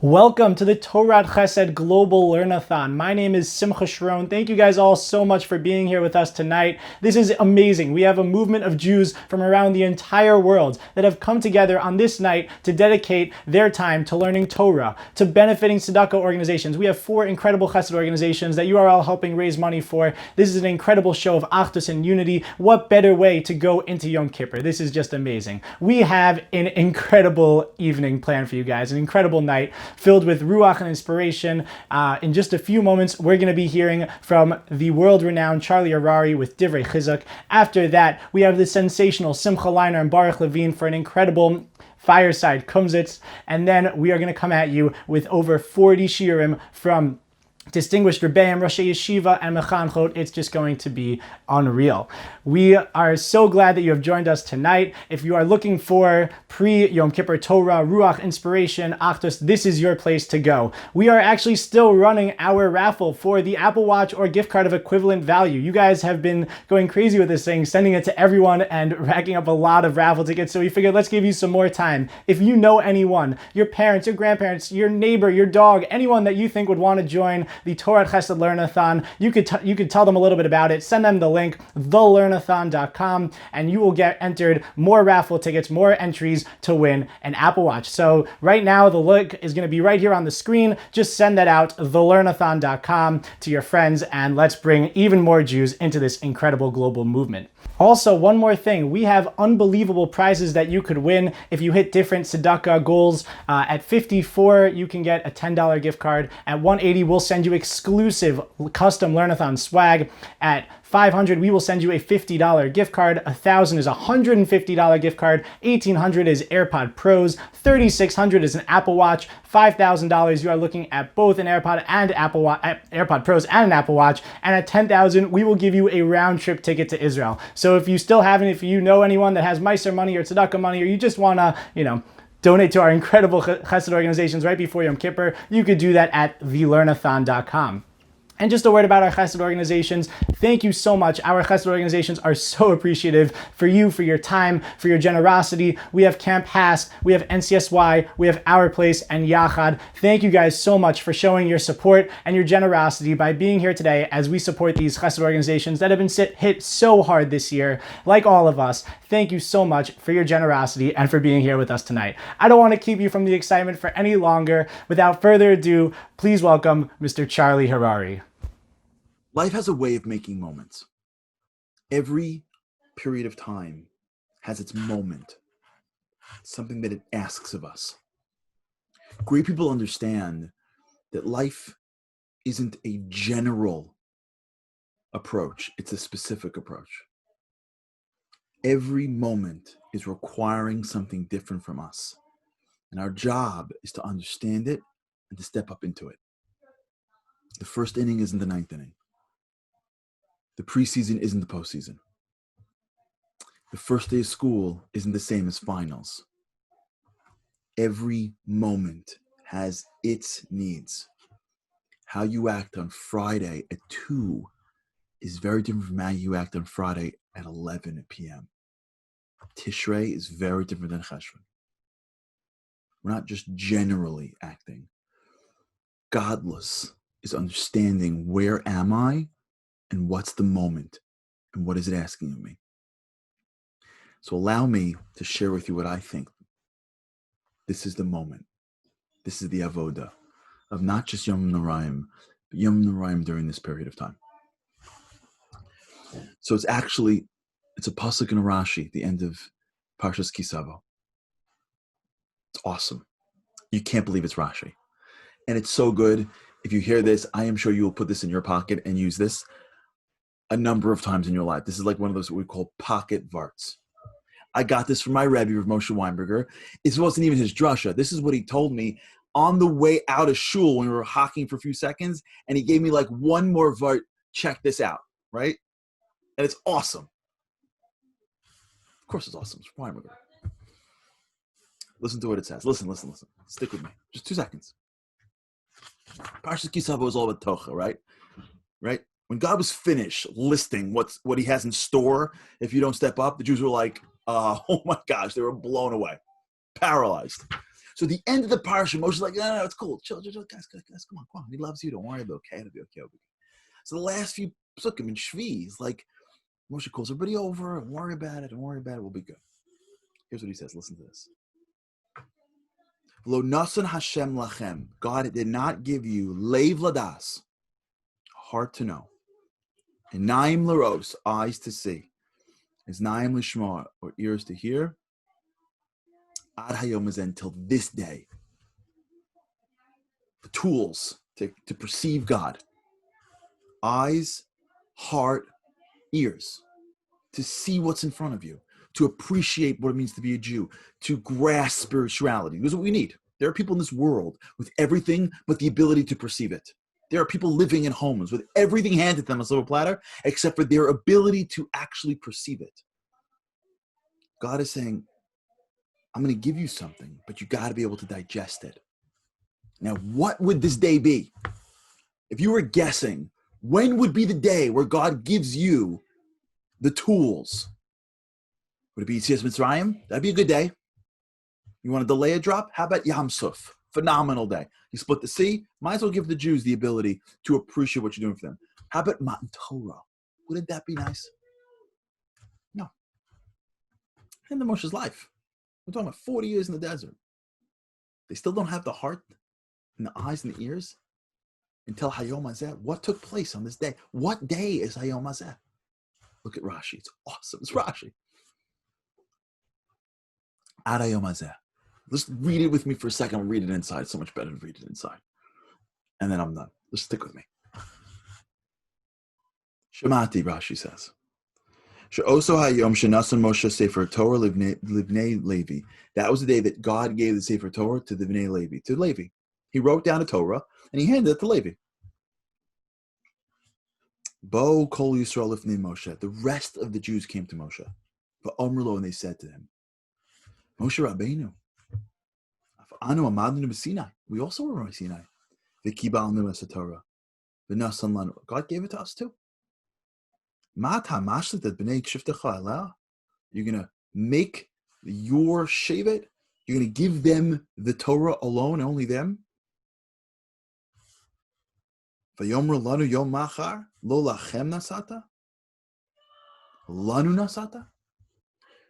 Welcome to the Torah Chesed Global Learnathon. My name is Simcha. Thank you guys all so much for being here with us tonight. This is amazing. We have a movement of Jews from around the entire world that have come together on this night to dedicate their time to learning Torah, to benefiting tzedakah organizations. We have 4 incredible Chesed organizations that you are all helping raise money for. This is an incredible show of Achdus and unity. What better way to go into Yom Kippur? This is just amazing. We have an incredible evening planned for you guys, an incredible night filled with ruach and inspiration. In just a few moments, we're going to be hearing from the world-renowned Charlie Harary with Divrei Chizuk. After that, we have the sensational Simcha Leiner and Baruch Levine for an incredible fireside kumzitz. And then we are going to come at you with over 40 shiurim from distinguished Rebbeim, Roshei Yeshiva, and Mechanchot. It's just going to be unreal. We are so glad that you have joined us tonight. If you are looking for pre-Yom Kippur Torah, Ruach, inspiration, Achdus, this is your place to go. We are actually still running our raffle for the Apple Watch or gift card of equivalent value. You guys have been going crazy with this thing, sending it to everyone and racking up a lot of raffle tickets, so we figured let's give you some more time. If you know anyone, your parents, your grandparents, your neighbor, your dog, anyone that you think would want to join the Torah Chesed Learnathon, you could tell them a little bit about it. Send them the link, thelearnathon.com, and you will get entered more raffle tickets, more entries to win an Apple Watch. So right now, the link is going to be right here on the screen. Just send that out, thelearnathon.com, to your friends, and let's bring even more Jews into this incredible global movement. Also, one more thing, we have unbelievable prizes that you could win if you hit different tzedakah goals. At 54, you can get a $10 gift card. At 180, we'll send you exclusive custom Learnathon swag. At 500, we will send you a $50 gift card. 1,000 is a $150 gift card. 1,800 is AirPod Pros. 3,600 is an Apple Watch. $5,000, you are looking at both an AirPod and AirPod Pros and an Apple Watch. And at 10,000, we will give you a round trip ticket to Israel. So if you still haven't, if you know anyone that has Meiser money or tzedakah money, or you just want to, donate to our incredible chesed organizations right before Yom Kippur, you could do that at thelearnathon.com. And just a word about our chesed organizations. Thank you so much. Our chesed organizations are so appreciative for you, for your time, for your generosity. We have Camp HASC, we have NCSY, we have Our Place, and Yachad. Thank you guys so much for showing your support and your generosity by being here today as we support these chesed organizations that have been hit so hard this year, like all of us. Thank you so much for your generosity and for being here with us tonight. I don't want to keep you from the excitement for any longer. Without further ado, please welcome Mr. Charlie Harary. Life has a way of making moments. Every period of time has its moment, something that it asks of us. Great people understand that life isn't a general approach, it's a specific approach. Every moment is requiring something different from us, and our job is to understand it and to step up into it. The first inning isn't the ninth inning. The preseason isn't the postseason. The first day of school isn't the same as finals. Every moment has its needs. How you act on Friday at 2 is very different from how you act on Friday at 11 p.m. Tishrei is very different than Cheshvan. We're not just generally acting. Godless is understanding, where am I and what's the moment and what is it asking of me? So allow me to share with you what I think. This is the moment. This is the avoda of not just Yom Noraim, but Yom Noraim during this period of time. So it's a pasuk in a Rashi at the end of Parshas Kisavo. It's awesome. You can't believe it's Rashi. And it's so good. If you hear this, I am sure you will put this in your pocket and use this a number of times in your life. This is like one of those what we call pocket varts. I got this from my Rebbe, Rav Moshe Weinberger. It wasn't even his drasha. This is what he told me on the way out of shul when we were hocking for a few seconds, and he gave me like one more vart. Check this out, right? And it's awesome. Of course it's awesome. It's Weinberger. Listen to what it says. Listen. Stick with me. Just 2 seconds. Parshas Kisavo is all about tocha, right? Right? When God was finished listing what he has in store if you don't step up, the Jews were like, oh my gosh, they were blown away, paralyzed. So the end of the parsha, Moshe's like, no, it's cool. Chill, guys, come on. He loves you. Don't worry about it. It'll be okay. So the last few psukim in Shvi, he's like, Moshe calls everybody over. Don't worry about it. We'll be good. Here's what he says. Listen to this. Lo nasan Hashem lachem. God did not give you leiv ladas, heart to know, and naim laros, eyes to see, is naim lishma, or ears to hear, ad hayom hazeh, until this day. The tools to perceive God. Eyes, heart, ears. To see what's in front of you. To appreciate what it means to be a Jew. To grasp spirituality. This is what we need. There are people in this world with everything but the ability to perceive it. There are people living in homes with everything handed to them on a silver platter except for their ability to actually perceive it. God is saying, I'm going to give you something, but you got to be able to digest it. Now, what would this day be? If you were guessing, when would be the day where God gives you the tools? Would it be Yetzias Mitzrayim? That'd be a good day. You want to delay a drop? How about Yam Suf? Phenomenal day. You split the sea. Might as well give the Jews the ability to appreciate what you're doing for them. How about Matan Torah? Wouldn't that be nice? No. End of Moshe's life. We're talking about 40 years in the desert. They still don't have the heart and the eyes and the ears until Hayom Hazeh. What took place on this day? What day is Hayom Hazeh? Look at Rashi. It's awesome. It's Rashi. Ad Hayom Hazeh. Let's read it with me for a second. I'll read it inside. It's so much better to read it inside. And then I'm done. Just stick with me. Shemati, Rashi says. She'oso hayom shenasan Moshe Sefer Torah livnei Levi. That was the day that God gave the Sefer Torah to the Bnei Levi, to Levi. He wrote down a Torah and he handed it to Levi. Bo kol Yisrael lifnei Moshe. The rest of the Jews came to Moshe. But Omrlo, and they said to him, Moshe Rabbeinu, anu amadnu b'Sinai. We also were on Sinai. V'kibalnu es Torah. V'nasan lanu. God gave it to us too. You're going to make your Shevet, you're going to give them the Torah alone, only them? Vayomru lanu yom machar, lo lachem nasata? Lanu nasata?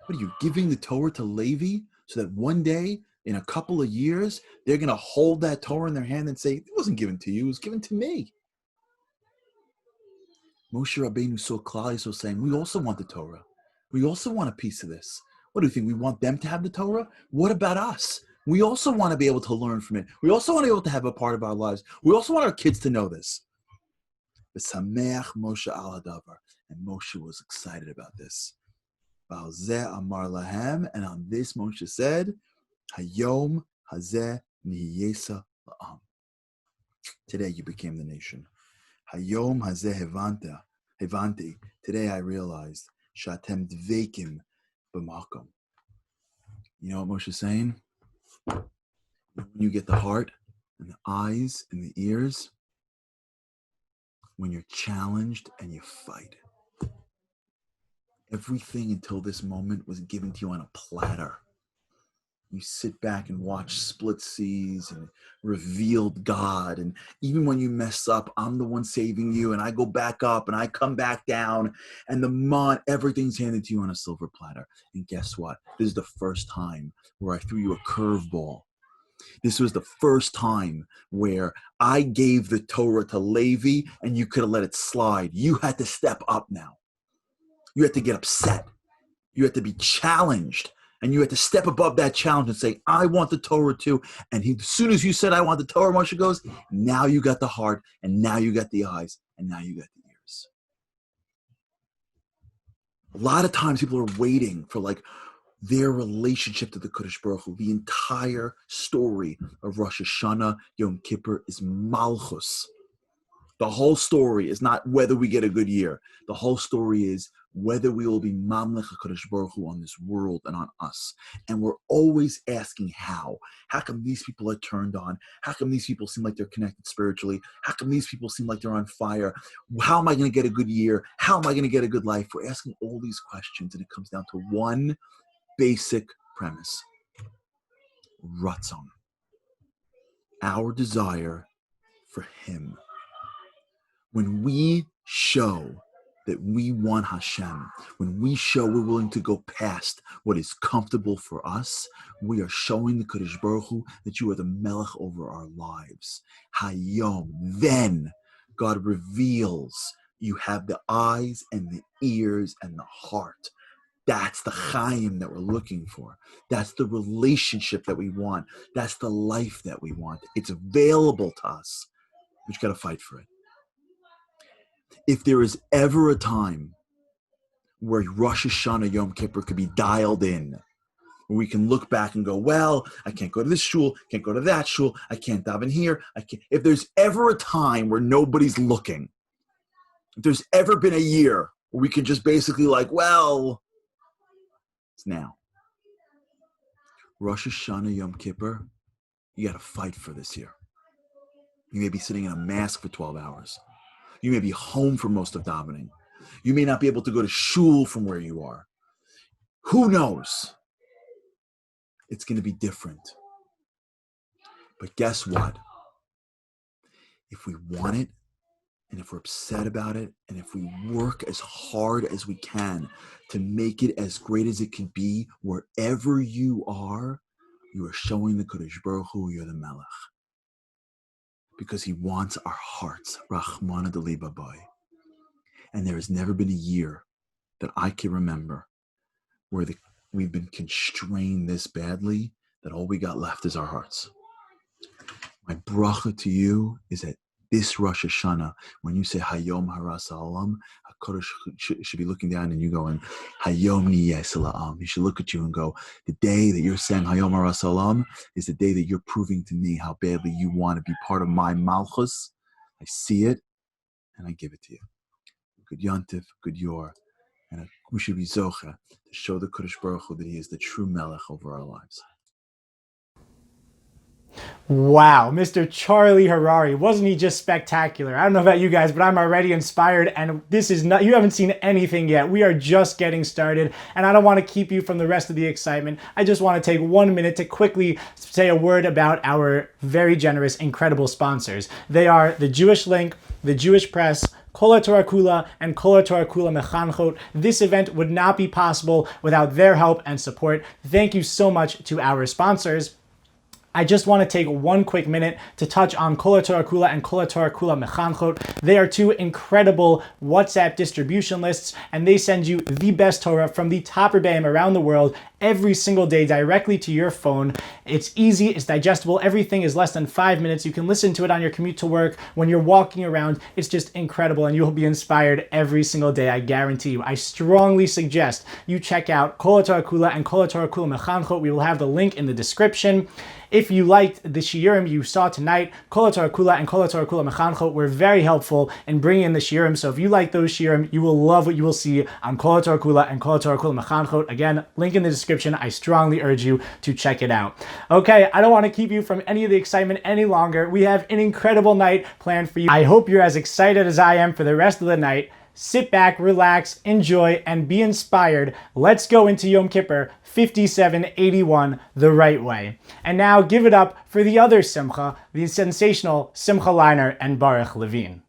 What are you, giving the Torah to Levi so that one day, in a couple of years, they're going to hold that Torah in their hand and say, it wasn't given to you, it was given to me. Moshe Rabbeinu saw Klal Yisrael saying, we also want the Torah. We also want a piece of this. What do you think? We want them to have the Torah? What about us? We also want to be able to learn from it. We also want to be able to have a part of our lives. We also want our kids to know this. V'sameach Moshe al hadavar. And Moshe was excited about this. V'alzeh amar lahem. And on this Moshe said, Hayom hazeh nihiyesa la'am. Today you became the nation. Hayom hazeh hevanti. Today I realized shatem dveikim b'makom. You know what Moshe's saying? When you get the heart and the eyes and the ears, when you're challenged and you fight. Everything until this moment was given to you on a platter. You sit back and watch Split Seas and Revealed God. And even when you mess up, I'm the one saving you. And I go back up and I come back down. And everything's handed to you on a silver platter. And guess what? This is the first time where I threw you a curveball. This was the first time where I gave the Torah to Levi and you could have let it slide. You had to step up now. You had to get upset. You had to be challenged. And you had to step above that challenge and say, I want the Torah too. And as soon as you said, I want the Torah, Moshe goes, now you got the heart, and now you got the eyes, and now you got the ears. A lot of times people are waiting for their relationship to the Kodesh Baruch Hu. The entire story of Rosh Hashanah, Yom Kippur is Malchus. The whole story is not whether we get a good year. The whole story is whether we will be Mamlech HaKadosh Baruch Hu on this world and on us. And we're always asking how. How come these people are turned on? How come these people seem like they're connected spiritually? How come these people seem like they're on fire? How am I going to get a good year? How am I going to get a good life? We're asking all these questions, and it comes down to one basic premise. Ratzon. our desire for Him. When we show that we want Hashem, when we show we're willing to go past what is comfortable for us, we are showing the Kadosh Baruch Hu that you are the Melech over our lives. Hayom, then God reveals you have the eyes and the ears and the heart. That's the Chaim that we're looking for. That's the relationship that we want. That's the life that we want. It's available to us. We just got to fight for it. If there is ever a time where Rosh Hashanah Yom Kippur could be dialed in, where we can look back and go, well, I can't go to this shul, can't go to that shul, I can't daven here, I can't. If there's ever a time where nobody's looking, if there's ever been a year where we can just basically like, well, it's now. Rosh Hashanah Yom Kippur, you got to fight for this year. You may be sitting in a mask for 12 hours. You may be home for most of davening. You may not be able to go to shul from where you are. Who knows? It's going to be different. But guess what? If we want it, and if we're upset about it, and if we work as hard as we can to make it as great as it can be, wherever you are showing the Kadosh Baruch Hu you're the Melech. Because He wants our hearts, Rahmana Deliba Boy. And there has never been a year that I can remember where we've been constrained this badly that all we got left is our hearts. My bracha to you is that this Rosh Hashanah, when you say Hayom Haras Ha'olam, HaKadosh should be looking down and you going, Hayom Niyes La'am. He should look at you and go, the day that you're saying Hayom Haras Ha'olam is the day that you're proving to me how badly you want to be part of my Malchus. I see it, and I give it to you. Good Yontif, good Yor, and we should be Zocha to show the Kadosh Baruch Hu that He is the true Melech over our lives. Wow, Mr. Charlie Harary, wasn't he just spectacular? I don't know about you guys, but I'm already inspired, and this is not, you haven't seen anything yet. We are just getting started, and I don't want to keep you from the rest of the excitement. I just want to take 1 minute to quickly say a word about our very generous, incredible sponsors. They are the Jewish Link, the Jewish Press, Kol HaTorah Kula, and Kol HaTorah Kula Mechanchot. This event would not be possible without their help and support. Thank you so much to our sponsors. I just want to take 1 quick minute to touch on Kol HaTorah Kula and Kol HaTorah Kula Mechanchot. They are 2 incredible WhatsApp distribution lists, and they send you the best Torah from the top rebbeim around the world every single day directly to your phone. It's easy, it's digestible, everything is less than 5 minutes. You can listen to it on your commute to work, when you're walking around. It's just incredible, and you'll be inspired every single day, I guarantee you. I strongly suggest you check out Kol HaTorah Kula and Kol HaTorah Kula Mechanchot. We will have the link in the description. If you liked the shiurim you saw tonight, Kol HaTorah Kula and Kol HaTorah Kula Mechanchot were very helpful in bringing in the shiurim. So if you like those shiurim, you will love what you will see on Kol HaTorah Kula and Kol HaTorah Kula Mechanchot. Again, link in the description. I strongly urge you to check it out. Okay, I don't want to keep you from any of the excitement any longer. We have an incredible night planned for you. I hope you're as excited as I am for the rest of the night. Sit back, relax, enjoy, and be inspired. Let's go into Yom Kippur 5781 the right way. And now give it up for the other Simcha, the sensational Simcha Leiner and Baruch Levine.